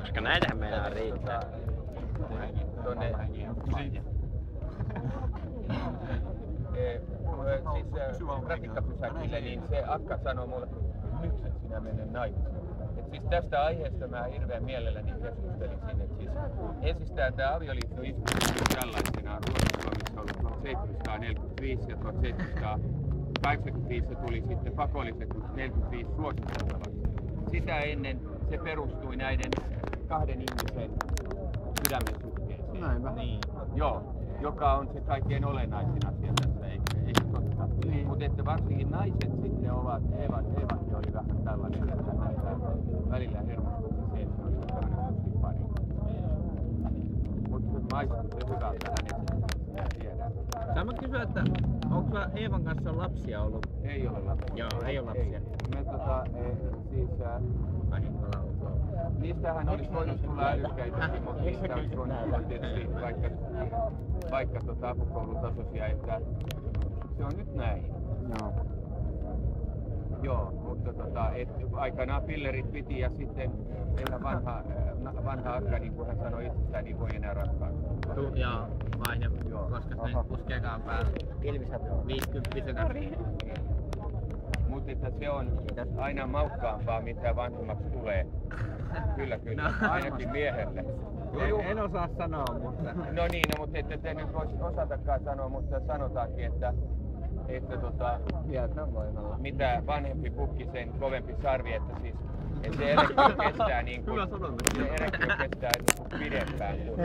Koska näitähän meillä riittää. Tonne siis ratikkapysäkille, niin se akka sanoi mulle, nyt et sinä mene naimisiin. Et siis tästä aiheesta mä hirveän mielelläni keskustelisin. Et siis ensistään tämä avioliittoinstituutio tällaisenaan Ruotsissa on ollut 1745 ja 1785 se tuli sitten pakolliseksi 45 suositeltavaksi. Sitä ennen se perustui näiden kahden ihmisen sydämen suhteeseen. Näinpä. Niin. Joo, joka on se kaikkein olennaisin asia tässä, eikö totta? Niin. Mutta että varsinkin naiset sitten ovat, Eevakin oli vähän tällainen, että näitä välillä hermostutti se, että oli tämmöinen susipari. Mutta maistuu se hyvältä hänestä, tiedän. Sä mä kysyä, että onko sulla Eevan kanssa lapsia ollut? Ei ole lapsia. Joo, ei ole lapsia. Me niistähän olisi voinut tulla älykkäitäkin, mutta niistä olisi voinut tulla tietysti vaikka apukoulutasoisia, että se on nyt näin. Joo. Joo, mutta aikanaan pillerit piti ja sitten eihän vanha akka, niin kuin hän sanoi itsestään, niin voi enää rakkaastua. Joo, vaihde, koska se nyt puskeekaan päälle. Ilmiset 50-vuotiaana. Mutta että se on aina maukkaampaa, mitä vanhemmaksi tulee. Kyllä, ainakin miehelle. En osaa sanoa, mutta... No niin, mutta ette te nyt voisi osatakaan sanoa, mutta sanotaankin, että mitä vanhempi pukki, sen kovempi sarvi, että siis että se erektio kestää niin kuin pidempään kuin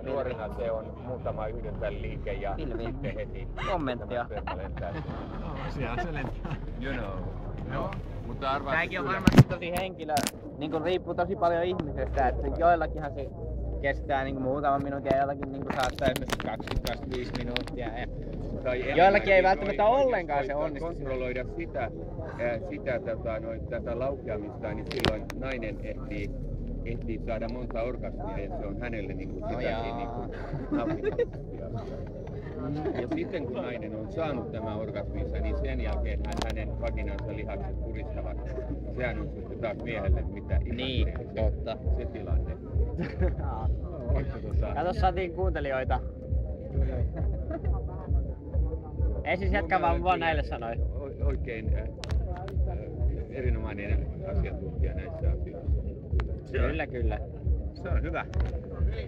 nuorina se on muutama yhdentäliike ja sitten heti kommenttia. Se lentää. You know. No, mutta arvaa. Tämäkin on varmasti tosi henkilö, niin kuin riippuu tosi paljon ihmisestä, että joillakinhan se kestää niin kuin muutama minuutin ja joillakin niin kuin saattaa esimerkiksi 20-25 minuuttia. Joillakin ei välttämättä ollenkaan se onnistu. Kontrolloida tätä laukeamista, niin silloin nainen ehtii saada monta orgasmia ja se on hänelle niin kuin sitäkin niin kuin ja sitten kun nainen on saanut tämän orgasminsa, niin sen jälkeen hänen vaginansa lihakset puristavat. Sehän on sitten taas miehelle mitä niin, totta. Se tilanne. Kato, saatiin kuuntelijoita. Ei siis jatka vaan näille sanoi. Oikein erinomainen asiantuntija näissä asioissa. Kyllä. Se on hyvä.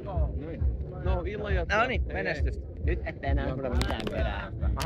Noin. No, ilo jatkaa. No niin, menestystä. Nyt ette enää kuule mitään perään.